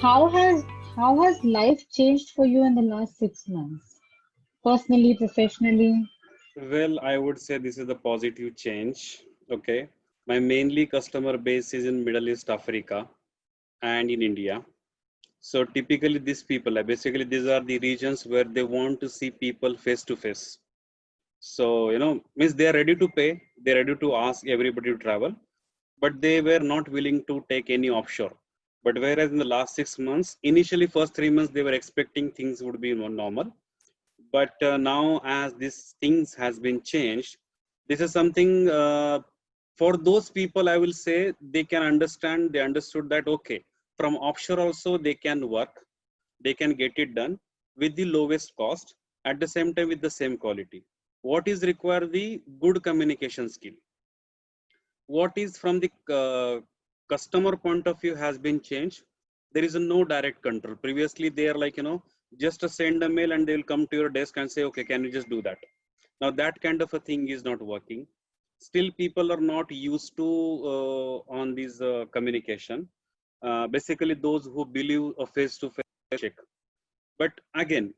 How has how has life changed for you in the last 6 months? Personally, professionally? Well, I would say this is a positive change. Okay. My mainly customer base is in Middle East Africa and in India. So typically these people are basically these are the regions where they want to see people face to face. So, means they are ready to pay, they're ready to ask everybody to travel, but they were not willing to take any offshore. But whereas in the last 6 months, initially first 3 months, they were expecting things would be normal. But now as these things has been changed, this is something for those people, I will say they can understand, they understood that, okay, from offshore also they can work, they can get it done with the lowest cost, at the same time with the same quality. What is required? The good communication skill. What is from the customer point of view has been changed. There is a no direct control. Previously they are like, just send a mail and they will come to your desk and say, okay, can you just do that? Now that kind of a thing is not working. Still people are not used to on this communication. Basically those who believe a face to face check. But again,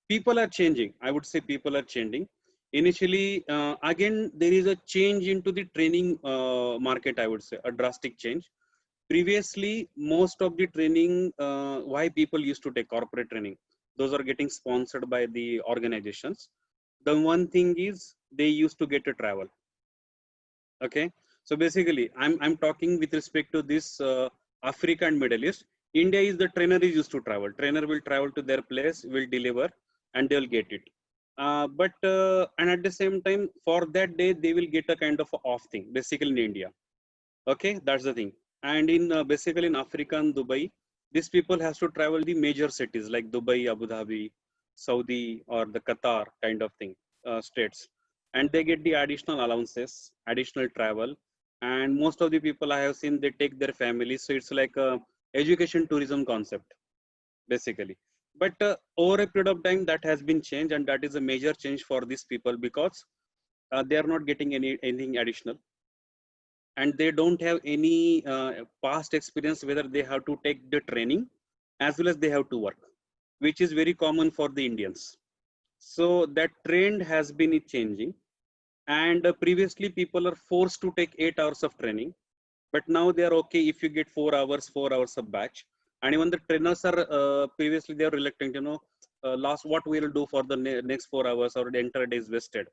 people are changing. I would say people are changing. Initially, again there is a change into the training market. I would say a drastic change. Previously most of the training, why people used to take corporate training, those are getting sponsored by the organizations. The one thing is they used to get a travel. Okay. So basically I'm talking with respect to this Africa and Middle East. India is the trainer is used to travel. Trainer will travel to their place, will deliver, and they'll get it. But and at the same time for that day they will get a kind of off thing basically in India. Okay, that's the thing. And in basically in Africa and Dubai, these people has to travel the major cities like Dubai, Abu Dhabi, Saudi, or the Qatar kind of thing, states. And they get the additional allowances, additional travel. And most of the people I have seen, they take their families, so it's like a education tourism concept basically. But over a period of time that has been changed, and that is a major change for these people because they are not getting anything additional, and they don't have any past experience whether they have to take the training as well as they have to work, which is very common for the Indians. So that trend has been changing. And previously people are forced to take 8 hours of training, but now they are okay if you get 4 hours of batch. And even the trainers are previously they are reluctant, last what we will do for the next 4 hours or the entire day is wasted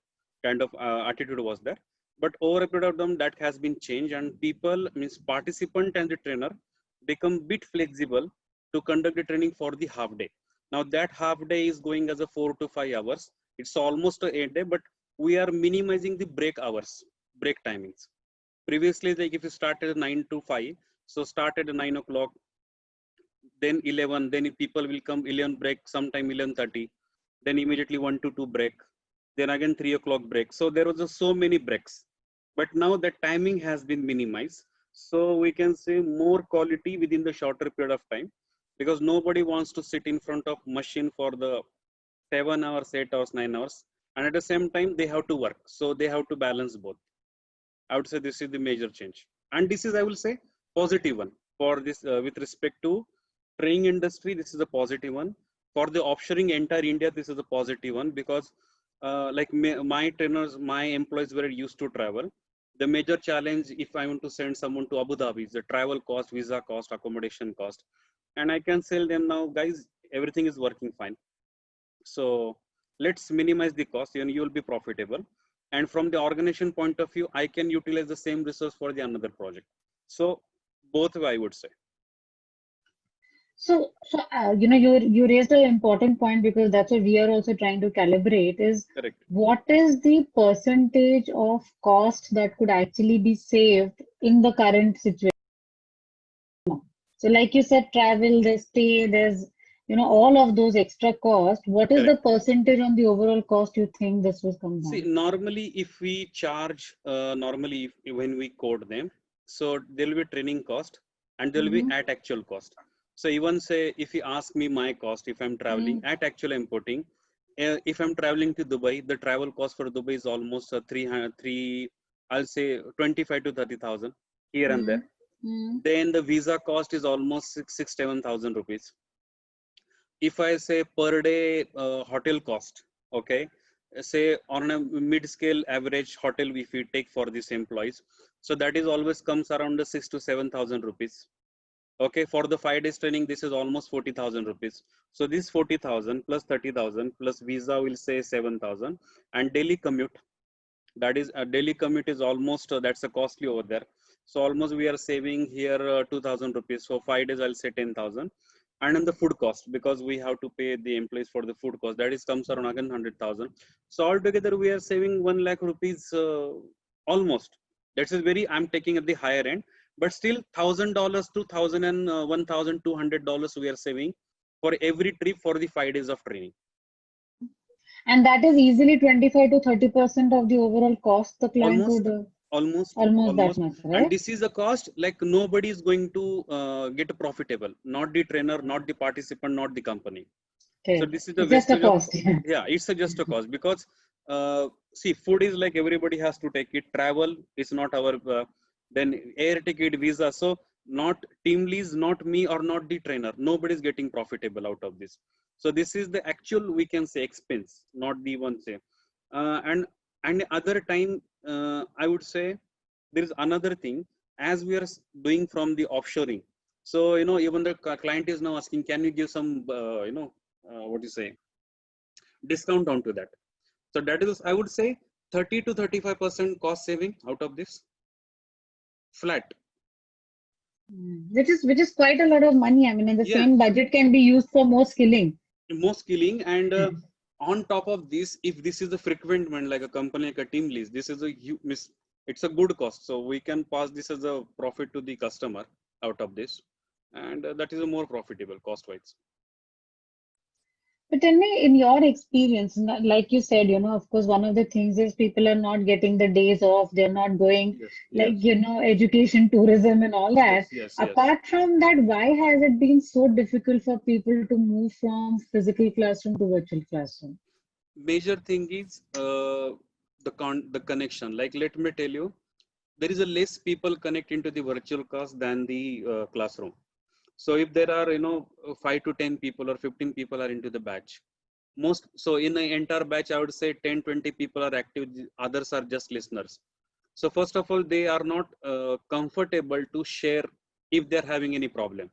kind of attitude was there. But over a period of time that has been changed, and people means participant and the trainer become bit flexible to conduct the training for the half day. Now that half day is going as a 4 to 5 hours. It's almost a 8 day, but we are minimizing the break hours, break timings. Previously like if you started at 9 to 5, so start at 9 o'clock, then 11, then if people will come 11 break, sometime 11:30, then immediately 1 to 2 break, then again 3 o'clock break. So there was just so many breaks, but now the timing has been minimized. So we can say more quality within the shorter period of time, because nobody wants to sit in front of machine for the 7 hours, 8 hours, 9 hours, and at the same time they have to work, so they have to balance both. I would say this is the major change, and this is, I will say, positive one for this with respect to training industry. This is a positive one. For the offshoring entire India, this is a positive one because, like my trainers, my employees were used to travel. The major challenge, if I want to send someone to Abu Dhabi, is the travel cost, visa cost, accommodation cost, and I can tell them now, guys, everything is working fine. So let's minimize the cost and you will be profitable. And from the organization point of view, I can utilize the same resource for the another project. So both way, I would say. You raised an important point because that's what we are also trying to calibrate is Correct. what is the percentage of cost that could actually be saved in the current situation? So, like you said, travel, there's stay, all of those extra costs. What is the Correct. percentage on the overall cost you think this will come See, down? normally if we charge, normally if, when we code them, so there will be training cost and there will be Mm-hmm. at actual cost. So even say, if you ask me my cost, if I'm traveling Mm-hmm. at actual importing, if I'm traveling to Dubai, the travel cost for Dubai is almost 300, I'll say 25 to 30,000 here and Mm-hmm. there. Then the visa cost is almost 7,000 rupees. If I say per day hotel cost, okay, say on a mid-scale average hotel if we take for these employees, so that is always comes around the 6 to 7,000 rupees. Okay, for the 5 days training, this is almost 40,000 rupees. So this 40,000 plus 30,000 plus visa will say 7,000, and daily commute. That is a daily commute is almost that's a costly over there. So almost we are saving here 2,000 rupees. So 5 days I'll say 10,000, and then the food cost, because we have to pay the employees for the food cost, that is comes around again 100,000. So altogether we are saving 1 lakh rupees almost. That's a very, I'm taking at the higher end, but still $1,000 to 1,000 and $1,200 we are saving for every trip for the 5 days of training. And that is easily 25 to 30% of the overall cost the client Almost, would almost, almost that almost. much, And right? this is a cost like nobody is going to get profitable, not the trainer, not the participant, not the company. So Okay. this is the It's just a wastage of, cost. Yeah. yeah, it's a just a cost, because see, food is like everybody has to take it. Travel is not our, then air ticket, visa. So not team leads, not me or not the trainer. Nobody is getting profitable out of this. So this is the actual, we can say, expense, not the one say. And other time, I would say there is another thing, as we are doing from the offshoring. So even the client is now asking, can you give some what do you say, discount onto that? So that is, I would say, 30 to 35% cost saving out of this flat. Which is quite a lot of money. I mean, in the Yeah, same budget can be used for more skilling. more skilling. And on top of this, if this is a frequent one, like a company, like a team lease, this is a it's a good cost. So we can pass this as a profit to the customer out of this, and that is a more profitable cost wise. But tell me, in your experience, like you said, of course, one of the things is people are not getting the days off. They're not going, Yes, like, yes, education, tourism, and all that. yes, yes, yes. Apart from that, why has it been so difficult for people to move from physical classroom to virtual classroom? Major thing is the connection. Like, let me tell you, there is a less people connect into the virtual class than the classroom. So if there are 5 to 10 people or 15 people are into the batch, most, so in the entire batch I would say 10-20 people are active, the others are just listeners. So first of all, they are not comfortable to share if they're having any problem.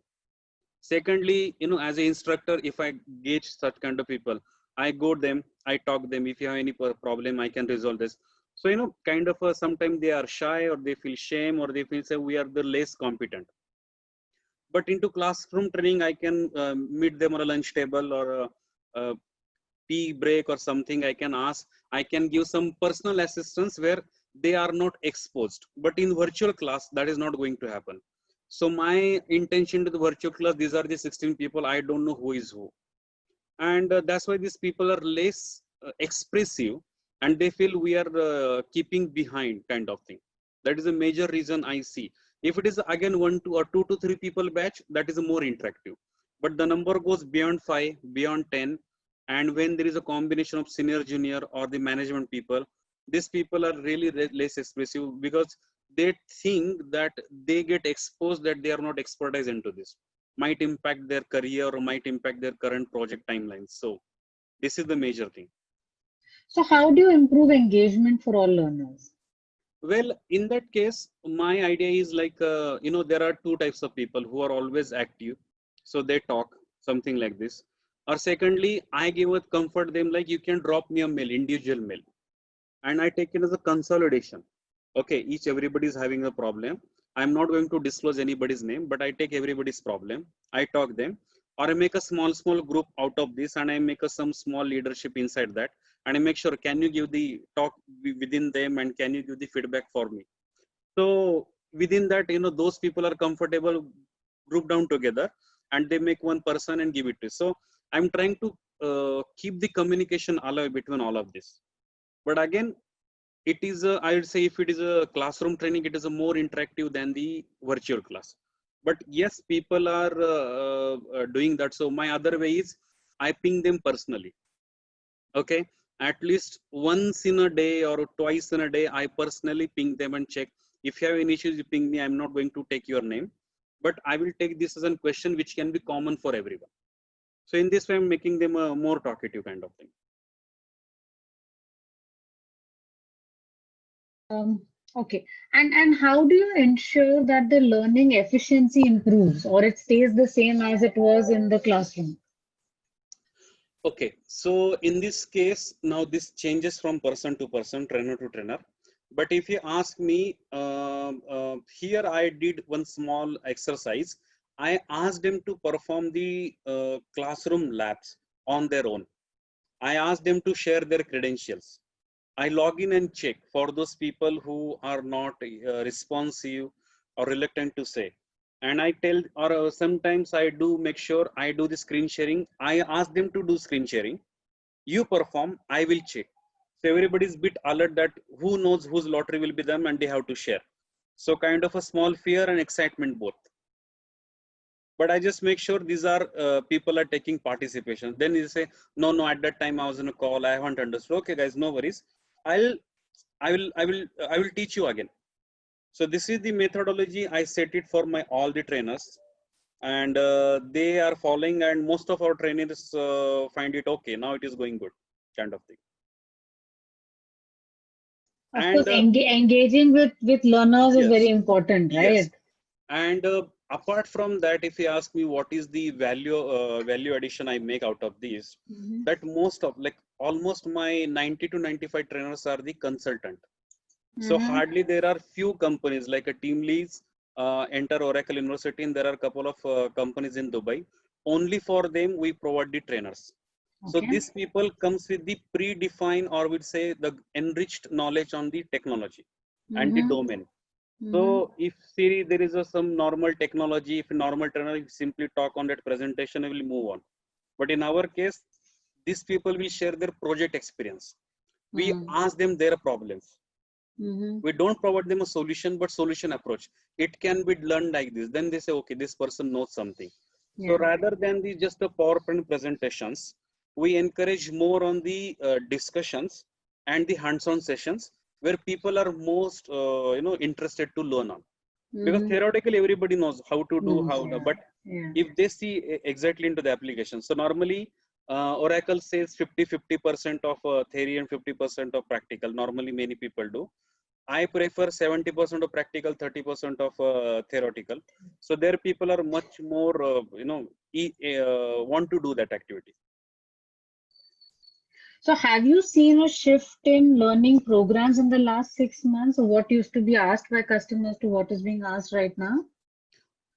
Secondly, as an instructor, if I gauge such kind of people, I go them, I talk them, if you have any problem, I can resolve this. So kind of sometimes they are shy, or they feel shame, or they feel say we are the less competent. But into classroom training, I can meet them on a lunch table or a tea break or something. I can ask, I can give some personal assistance where they are not exposed. But in virtual class, that is not going to happen. So my intention to the virtual class, these are the 16 people, I don't know who is who. And that's why these people are less expressive, and they feel we are keeping behind kind of thing. That is a major reason I see. If it is again 2 to 3 people batch, that is a more interactive. But the number goes beyond 5, beyond 10, and when there is a combination of senior, junior, or the management people, these people are really less expressive, because they think that they get exposed, that they are not expertise into this, might impact their career or might impact their current project timelines. So this is the major thing. So, how do you improve engagement for all learners? Well, in that case, my idea is like, there are two types of people who are always active. So they talk, something like this. Or secondly, I give a comfort them, like you can drop me a mail, individual mail, and I take it as a consolidation. Okay, everybody is having a problem. I'm not going to disclose anybody's name, but I take everybody's problem. I talk them, or I make a small group out of this, and I make some small leadership inside that, and I make sure, can you give the talk within them, and can you give the feedback for me? So within that, those people are comfortable, group down together, and they make one person and give it to. So I'm trying to keep the communication alive between all of this. But again, it is I would say, if it is a classroom training, it is a more interactive than the virtual class. But yes, people are doing that. So my other way is, I ping them personally. Okay, at least once in a day or twice in a day, I personally ping them and check If you have any issues, you ping me. I'm not going to take your name, but I will take this as a question which can be common for everyone. So in this way, I'm making them a more talkative kind of thing. Okay. And how do you ensure that the learning efficiency improves or it stays the same as it was in the classroom? Okay, so in this case, now this changes from person to person, trainer to trainer. But if you ask me, here I did one small exercise. I asked them to perform the classroom labs on their own. I asked them to share their credentials. I log in and check for those people who are not responsive or reluctant to say. And I tell, or sometimes I do make sure I do the screen sharing. I ask them to do screen sharing. You perform, I will check. So everybody's bit alert that who knows whose lottery will be them and they have to share. So kind of a small fear and excitement both. But I just make sure these are people are taking participation. Then you say, no, at that time I was in a call, I haven't understood. Okay, guys, no worries. I will teach you again. So this is the methodology. I set it for my all the trainers, and they are following. And most of our trainers find it okay. Now it is going good, kind of thing. Of And course, engaging with learners is very yes, important, yes. right? And apart from that, if you ask me what is the value addition I make out of these, Mhm. that most of like almost my 90 to 95 trainers are the consultant. So Mhm. hardly there are few companies like a Team Leads, enter Oracle University, and there are a couple of companies in Dubai. Only for them we provide the trainers. So Okay. these people comes with the predefined or would say the enriched knowledge on the technology and the Mhm. domain. Mhm. So if Siri, there is some normal technology, if a normal trainer if simply talk on that presentation, we will move on. But in our case, these people will share their project experience. We Mhm. ask them their problems. Mhm. We don't provide them a solution, but solution approach. It can be learned like this. Then they say, okay, this person knows something. So Yeah. rather than the just the PowerPoint presentations, we encourage more on the discussions and the hands-on sessions where people are most interested to learn on. Because Mhm. theoretically everybody knows how to do Knows. how, Yeah. but Yeah. if they see exactly into the application. So normally Oracle says 50% of theory and 50% of practical. Normally many people do. I prefer 70% of practical, 30% of theoretical. So there people are much more, want to do that activity. So have you seen a shift in learning programs in the last 6 months, or what used to be asked by customers to what is being asked right now?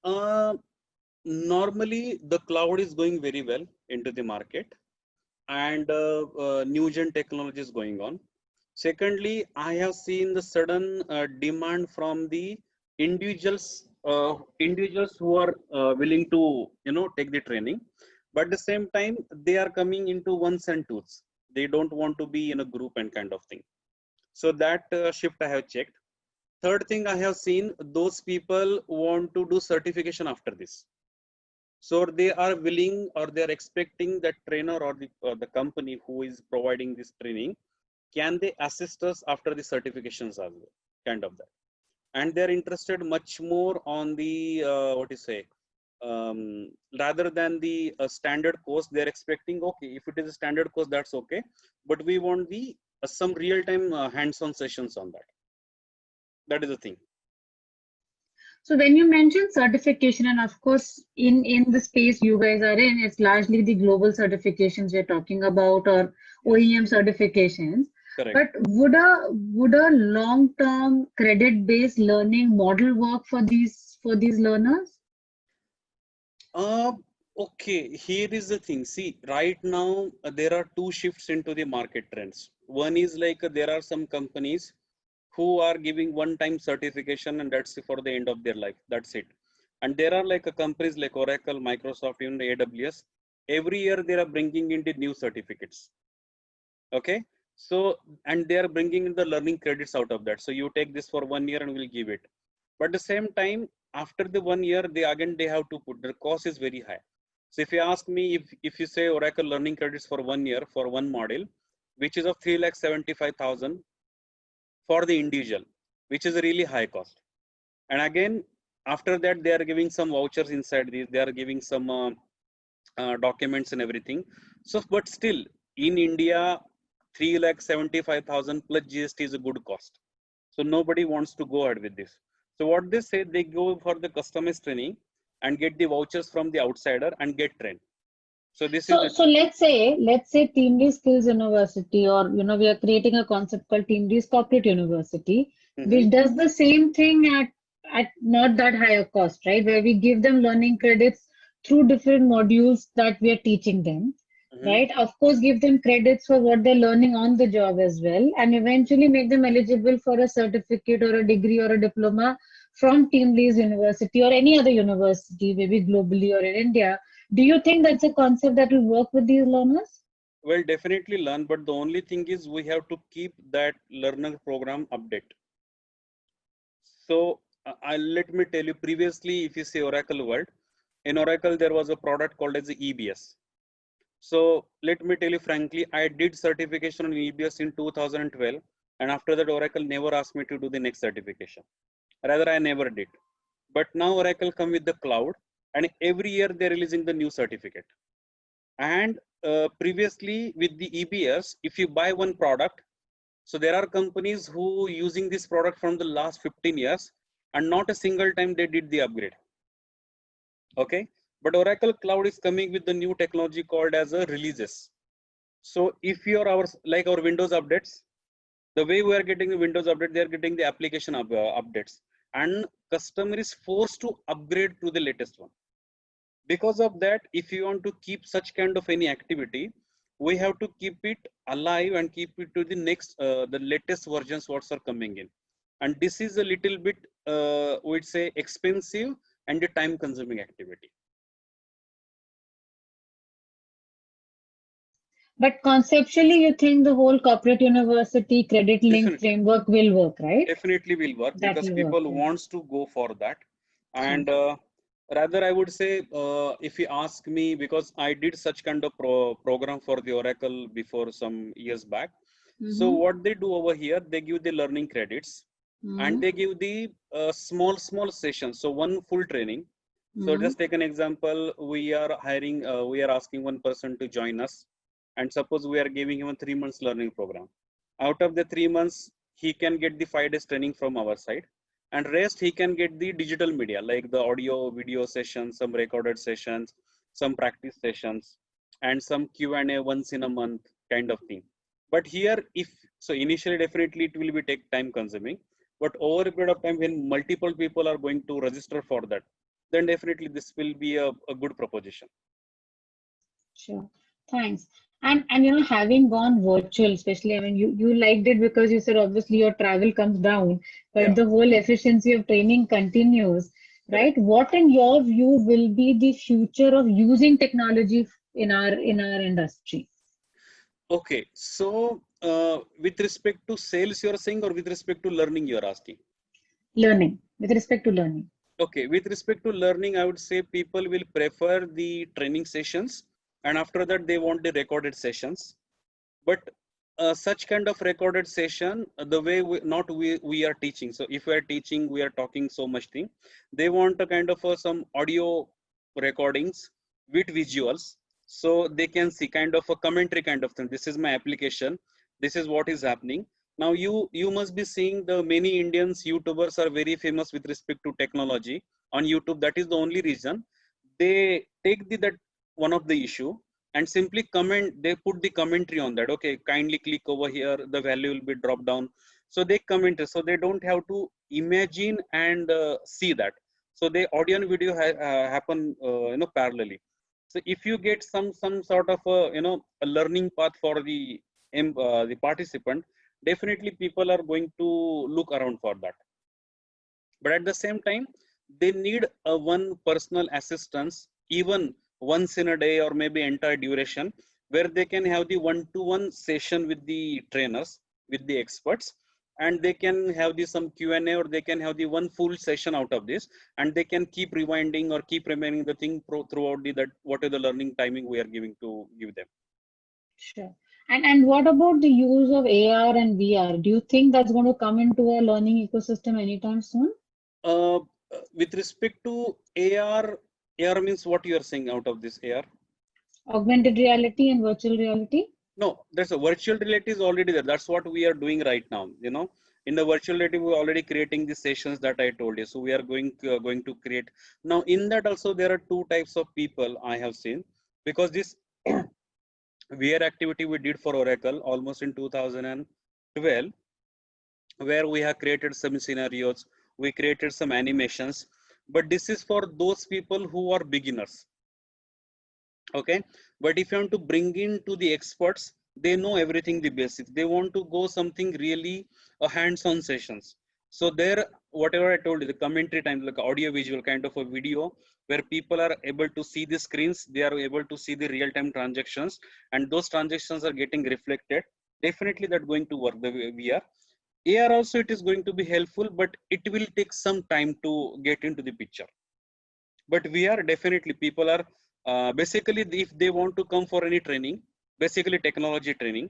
Uh, Normally the cloud is going very well into the market, and new gen technology is going on. Secondly, I have seen the sudden demand from the individuals who are willing to take the training, but at the same time they are coming into ones and twos. They don't want to be in a group and kind of thing. So that shift I have checked. Third thing I have seen, those people want to do certification after this. So they are willing or they are expecting that trainer or the company who is providing this training, can they assist us after the certifications as well, kind of that. And they're interested much more on the, what you say, rather than the standard course, they're expecting, okay, if it is a standard course, that's okay. But we want the some real-time hands-on sessions on that. That is the thing. So when you mention certification, and of course, in the space you guys are in, it's largely the global certifications we're talking about or Yes, OEM certifications. correct. But would a long-term credit-based learning model work for these learners? Uh, okay, here is the thing. See, right now there are two shifts into the market trends. One is like there are some companies who are giving one-time certification and that's for the end of their life. That's it. And there are like companies like Oracle, Microsoft, even AWS. Every year they are bringing in the new certificates. Okay. So, and they are bringing in the learning credits out of that. So you take this for 1 year and we'll give it. But at the same time, after the 1 year, they have to put the cost is very high. So if you ask me, if you say Oracle learning credits for 1 year for one model, which is of 3,75,000 for the individual. which is a really high cost. And again, after that, they are giving some vouchers inside these. They are giving some documents and everything. So, but still, in India, 3,75,000 plus GST is a good cost. So nobody wants to go ahead with this. So what they say, they go for the customized training and get the vouchers from the outsider and get trained. So this is So, the so let's say TeamD Skills University, or we are creating a concept called TeamD Corporate University, Mhm, which does the same thing at not that higher cost, right? Where we give them learning credits through different modules that we are teaching them, mhm. right? Of course, give them credits for what they're learning on the job as well, and eventually make them eligible for a certificate or a degree or a diploma from TeamD's University or any other university, maybe globally or in India. Do you think that's a concept that will work with these learners? Well, definitely learn, but the only thing is we have to keep that learner program update. So let me tell you, previously, if you say Oracle World, in Oracle there was a product called as the EBS. So let me tell you frankly, I did certification on EBS in 2012, and after that Oracle never asked me to do the next certification. Rather, I never did. But now Oracle come with the cloud, and every year they're releasing the new certificate. And previously with the EBS, if you buy one product, so there are companies who using this product from the last 15 years, and not a single time they did the upgrade. Okay, but Oracle Cloud is coming with the new technology called as a releases. So if you're like our Windows updates, the way we are getting the Windows update, they are getting the application updates, and customer is forced to upgrade to the latest one. Because of that, if you want to keep such kind of any activity, we have to keep it alive and keep it to the next, the latest versions what's are coming in. And this is a little bit, we'd say, expensive and a time consuming activity. But conceptually, you think the whole corporate university credit link Definitely. framework will work, right? Definitely will work That because will work, people yeah. wants to go for that. Sure. And rather I would say, if you ask me, because I did such kind of program for the Oracle before some years back. So Mm-hmm. what they do over here, they give the learning credits, and Mm-hmm. they give the small sessions, so one full training. So Mm-hmm. just take an example, we are hiring, we are asking one person to join us, and suppose we are giving him a 3 months learning program. Out of the 3 months, he can get the 5 days training from our side, and rest he can get the digital media like the audio video sessions, some recorded sessions, some practice sessions, and some Q&A once in a month kind of thing. But here, if so, initially definitely it will be take time consuming, but over a period of time when multiple people are going to register for that, then definitely this will be a good proposition. Sure. Thanks. And having gone virtual, especially, I mean, you liked it because you said obviously your travel comes down, but Yeah, the whole efficiency of training continues, right? correct. What in your view will be the future of using technology in our industry? Okay, so with respect to sales you're saying, or with respect to learning you're asking? Learning, with respect to learning. Okay, with respect to learning, I would say people will prefer the training sessions, and after that they want the recorded sessions. But such kind of recorded session, the way we are teaching. So if we are teaching, we are talking so much thing. They want a kind of some audio recordings with visuals, so they can see kind of a commentary kind of thing. This is my application. This is what is happening. Now you must be seeing the many Indians YouTubers are very famous with respect to technology on YouTube. That is the only reason they take that one of the issue and simply comment. They put the commentary on that. Okay, kindly click over here, the value will be dropped down. So they comment, so they don't have to imagine and see that. So the audio and video happen parallelly. So if you get some sort of a learning path for the participant, definitely people are going to look around for that. But at the same time, they need a one personal assistance, even once in a day or maybe entire duration, where they can have the one-to-one session with the trainers, with the experts, and they can have the some Q&A, or they can have the one full session out of this, and they can keep rewinding or keep remaining the thing throughout that what is the learning timing we are giving to give them. Sure. And what about the use of AR and VR? Do you think that's going to come into a learning ecosystem anytime soon? Uh, with respect to AR means what you are saying out of this AR? Augmented reality and virtual reality? No, there's a virtual reality is already there. That's what we are doing right now. In the virtual reality, we're already creating the sessions that I told you. So we are going to create now. In that also, there are two types of people I have seen, because this VR activity we did for Oracle almost in 2012, where we have created some scenarios, we created some animations, but this is for those people who are beginners. Okay, but if you want to bring in to the experts, they know everything, the basics, they want to go something really a hands-on sessions. So there, whatever I told you, the commentary time, like audio visual kind of a video, where people are able to see the screens, they are able to see the real-time transactions, and those transactions are getting reflected. Definitely that going to work the way we are. AR also it is going to be helpful, but it will take some time to get into the picture. But we are definitely, people are basically, if they want to come for any training, basically technology training,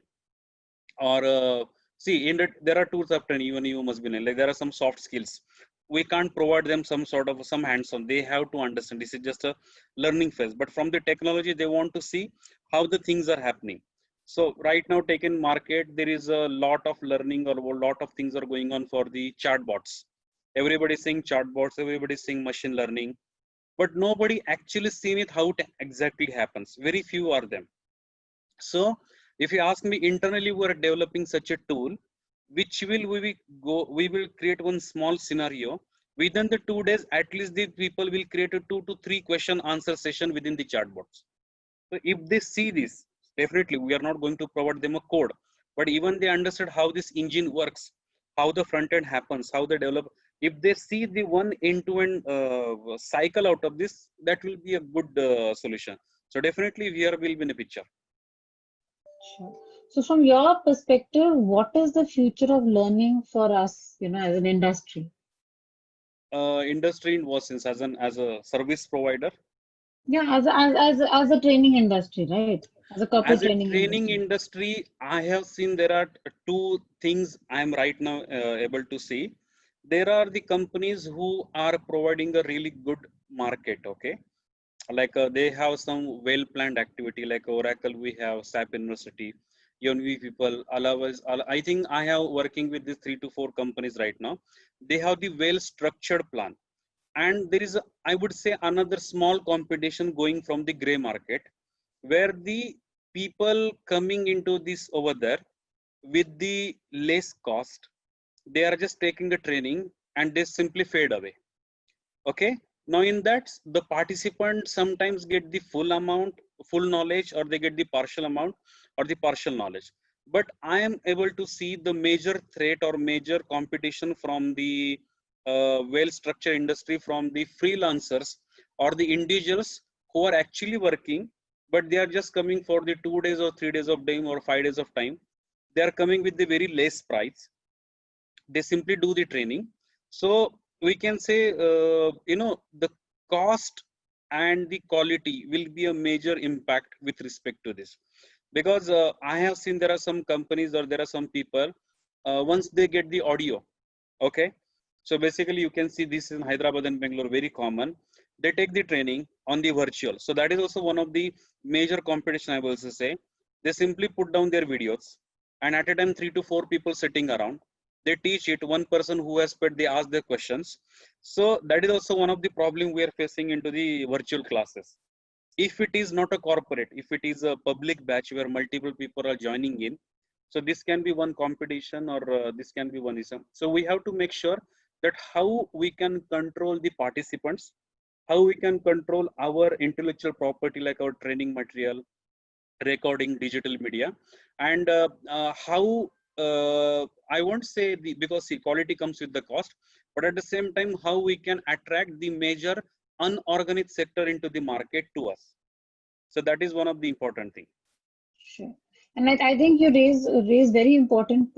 or see, in that there are tools of training, even you must be knowing, like there are some soft skills, we can't provide them some sort of some hands-on, they have to understand, this is just a learning phase. But from the technology, they want to see how the things are happening. So right now, taken market, there is a lot of learning, or a lot of things are going on for the chatbots. Everybody is saying chatbots, everybody is saying machine learning, but nobody actually seen it how it exactly happens. Very few are them. So if you ask me, internally we are developing such a tool, which we will create one small scenario. Within the 2 days, at least the people will create a 2 to 3 question answer session within the chatbots. So if they see this, definitely we are not going to provide them a code, but even they understood how this engine works, how the front end happens, how they develop. If they see the one end-to-end cycle out of this, that will be a good solution. So definitely VR will be in a picture. Sure. So from your perspective, what is the future of learning for us, as an industry? Industry in what sense? As a service provider? Yeah, as a training industry, right? As a corporate As a training training industry. industry, I have seen there are two things I am right now able to see. There are the companies who are providing a really good market. Okay, like they have some well planned activity, like Oracle, we have SAP University, UNV people, I think I have working with these 3 to 4 companies right now. They have the well structured plan, and there is I would say another small competition going from the gray market, where the people coming into this over there with the less cost, they are just taking the training and they simply fade away. Okay, now in that, the participant sometimes get the full amount, full knowledge, or they get the partial amount or the partial knowledge. But I am able to see the major threat or major competition from the well structured industry, from the freelancers or the individuals who are actually working, but they are just coming for the 2 days or 3 days of time or 5 days of time. They are coming with the very less price, they simply do the training. So we can say, the cost and the quality will be a major impact with respect to this. Because I have seen there are some companies, or there are some people, once they get the audio. Okay, so basically you can see this in Hyderabad and Bangalore, very common. They take the training on the virtual, so that is also one of the major competition, I will also say. They simply put down their videos, and at a time 3 to 4 people sitting around, they teach it. One person who has paid, they ask their questions. So that is also one of the problem we are facing into the virtual classes. If it is not a corporate, if it is a public batch where multiple people are joining in, so this can be one competition, or this can be one ism. So we have to make sure that how we can control the participants, how we can control our intellectual property, like our training material, recording, digital media, and how I won't say the, because see, quality comes with the cost, but at the same time, how we can attract the major unorganized sector into the market to us. So that is one of the important thing. Sure. And I think you raise very important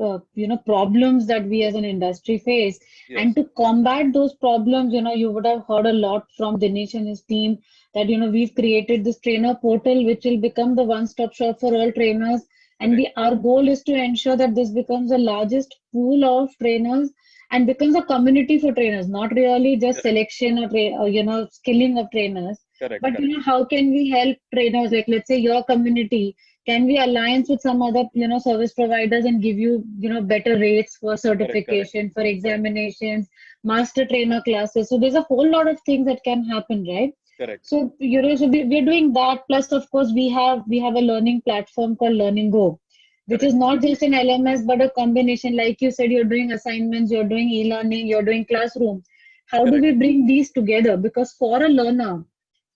problems that we as an industry face. And Yes. to combat those problems, you would have heard a lot from Dinesh and his team that we've created this trainer portal which will become the one-stop shop for all trainers, And our goal is to ensure that this becomes the largest pool of trainers and becomes a community for trainers, not really just Correct. selection or skilling of trainers. Correct. But Correct. how can we help trainers? Like, let's say your community, can we alliance with some other service providers and give you better rates for Correct. Correct. certification, for Correct. examinations, master trainer classes? So there's a whole lot of things that can happen, right? Correct. So we're doing that. Plus, of course, we have a learning platform called Learning Go, which is Correct. not just an LMS but a combination. Like you said, you're doing assignments, you're doing e-learning, you're doing classroom. How do Correct. we bring these together? Because for a learner,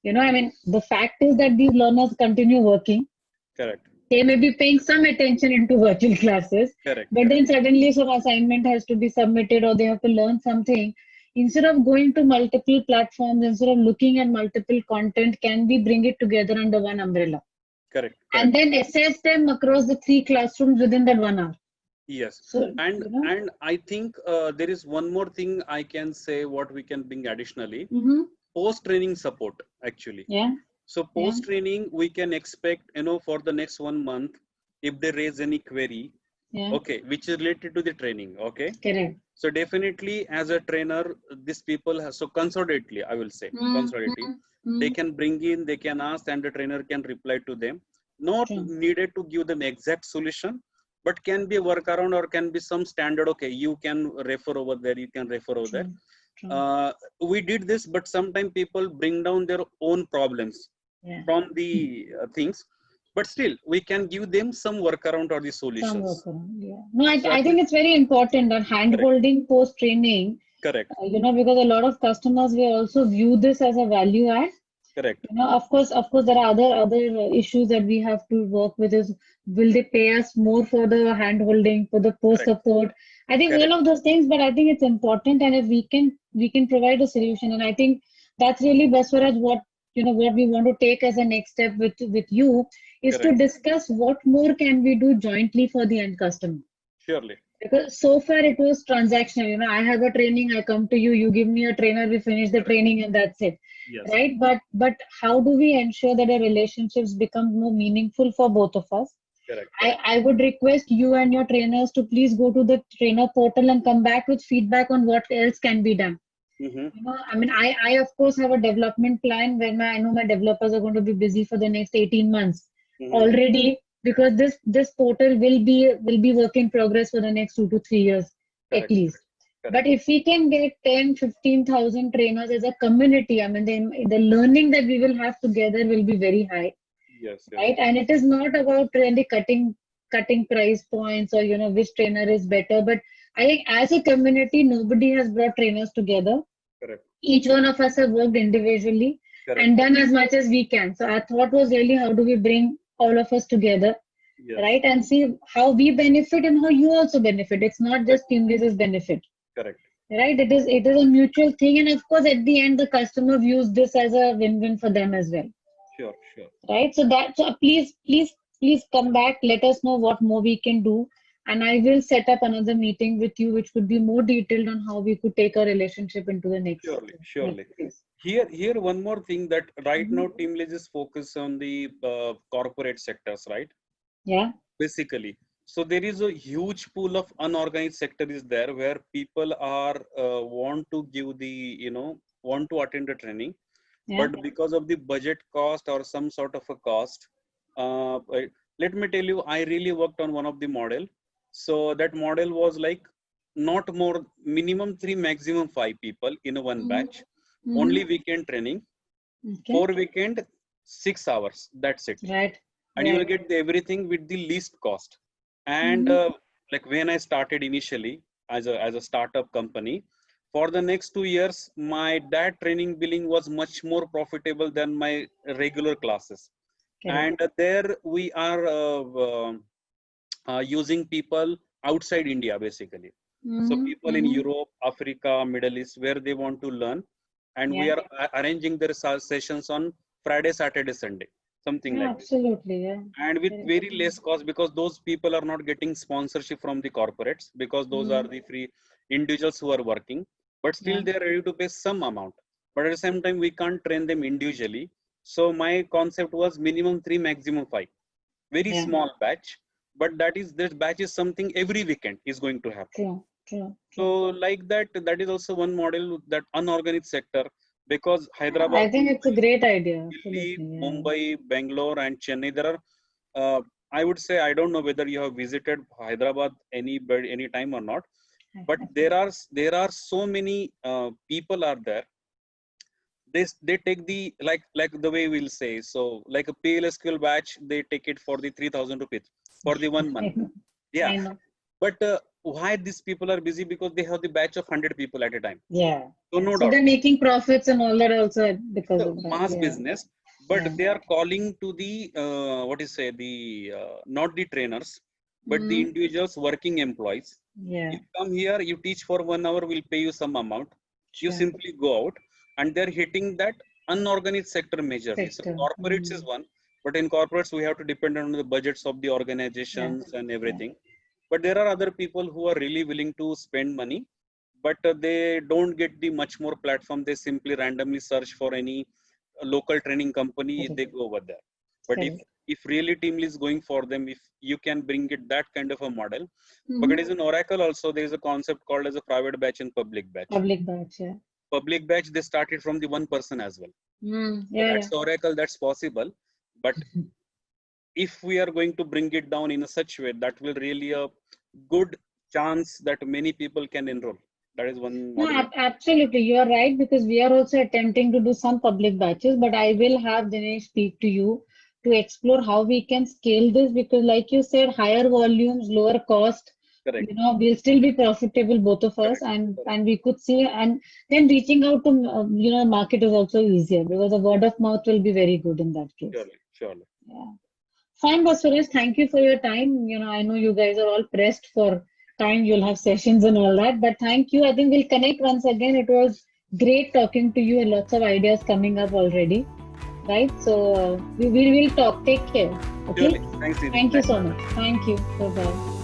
the fact is that these learners continue working. Correct. They may be paying some attention into virtual classes, Correct. but then suddenly some assignment has to be submitted or they have to learn something. Instead of going to multiple platforms, instead of looking at multiple content, can we bring it together under one umbrella? Correct. And Correct. then assess them across the 3 classrooms within that 1 hour. Yes. So, And I think there is one more thing I can say what we can bring additionally. mhm, Post training support actually. yeah, So yeah, post training we can expect for the next 1 month if they raise any query, yeah, okay, which is related to the training, okay. correct. So definitely as a trainer, these people have, so consolidately, I will say Mm, consolidately, mm, they mm, can bring in, they can ask and the trainer can reply to them. Not true, needed to give them exact solution, but can be a workaround or can be some standard, okay, you can refer over there, you can refer over there. true, true. We did this, but sometimes people bring down their own problems Yeah. from the things, but still we can give them some workaround or the Some solutions. workaround, yeah. No, So I at think least, it's very important that correct, hand-holding post-training, correct, because a lot of customers will also view this as a value add. correct, Of course, there are other issues that we have to work with. Is will they pay us more for the hand-holding, for the correct, post-support? I think all correct, of those things, but I think it's important, and if we can provide a solution, and I think that's really best for us. What we want to take as a next step with you is to correct, discuss what more can we do jointly for the end customer. surely, Because so far it was transactional. I have a training, I come to you, you give me a trainer, we finish the correct, training, and that's it. yes, Right? But how do we ensure that the relationships become more meaningful for both of us? correct, I would request you and your trainers to please go to the trainer portal and come back with feedback on what else can be done. mm-hmm. I of course have a development plan where I know my developers are going to be busy for the next 18 months Mm-hmm. already, because this portal will be work in progress for the next 2 to 3 years at Correct, least. correct, But if we can get 10-15,000 trainers as a community, then the learning that we will have together will be very high, yes, yes, right? And it is not about really cutting price points or which trainer is better. But I think as a community, nobody has brought trainers together. correct, Each one of us have worked individually correct, and done as much as we can. So our thought was really, how do we bring all of us together, yes, right? And see how we benefit and how you also benefit. It's not correct, just TeamLease's benefit, correct, right? It is a mutual thing. And of course, at the end, the customer views this as a win-win for them as well, sure, sure, right? So please come back. Let us know what more we can do. And I will set up another meeting with you, which would be more detailed on how we could take our relationship into the next surely, next surely. phase. Here, one more thing that right Mhm. now TeamLease is focused on the corporate sectors, right? Yeah. Basically, so there is a huge pool of unorganized sector is there where people are want to give the want to attend the training, Yeah. but because of the budget cost or some sort of a cost, let me tell you, I really worked on one of the model. So that model was like not more, minimum 3, maximum 5 people in a one Mhm. batch, Mhm. only weekend training, Okay. 4 weekend, 6 hours, that's it. Right. And you will Right. get everything with the least cost. And Mhm. like when I started initially as a startup company, for the next 2 years my that training billing was much more profitable than my regular classes. Correct. And there we are using people outside India basically. So Mhm. people in Mhm. Europe, Africa, Middle East, where they want to learn, and we Yeah. are arranging their sessions on Friday, Saturday, Sunday, something Yeah, like this, absolutely. Yeah. and with Correct. very less cost, because those people are not getting sponsorship from the corporates, because those are Mhm. the free individuals who are working, but still Yeah. they are ready to pay some amount. But at the same time we can't train them individually. So my concept was minimum 3, maximum 5, very Yeah. small batch. but this batch is something every weekend is going to happen. True. So like that is also one model, that unorganized sector, because Hyderabad, I think it's a great idea. Delhi, Absolutely. Yeah. Mumbai, Bangalore, and Chennai. There are, I would say, I don't know whether you have visited Hyderabad any time or not, but there are so many people are there. They take the like the way we'll say, so like a PLSQL batch, they take it for the 3,000 rupees for the 1 month. Yeah, I know. but why these people are busy? Because they have the batch of 100 people at a time. Yeah. So no So doubt. they're making profits and all that also because So of that. mass Yeah. business, but Yeah. they are calling to the not the trainers, but the individuals, working employees. Yeah. You come here, you teach for 1 hour, we'll pay you some amount. You Sure. simply go out, and they're hitting that unorganized sector majorly. So corporates is one, but in corporates we have to depend on the budgets of the organizations and everything. But there are other people who are really willing to spend money, but they don't get the much more platform. They simply randomly search for any local training company, they go over there. But if really team is going for them, if you can bring it that kind of a model, but it is in Oracle also, there is a concept called as a private batch and public batch. Public batch, yeah. Public batch, they started from the one person as well. So that's Oracle, that's possible. But if we are going to bring it down in a such way, that will really a good chance that many people can enroll. That is one model. No, absolutely. You are right, because we are also attempting to do some public batches, but I will have Dinesh speak to you to explore how we can scale this, because like you said, higher volumes, lower cost. Correct. You know, we'll still be profitable, both of us, and we could see, and then reaching out to market is also easier, because the word of mouth will be very good in that case. Surely. Yeah. Fine, boss Suresh, thank you for your time. I know you guys are all pressed for time. You'll have sessions and all that, but thank you. I think we'll connect once again. It was great talking to you, and lots of ideas coming up already. Right? So we will talk. Take care. Okay. Surely. Thanks, Thank you so much. Thank you. Bye-bye.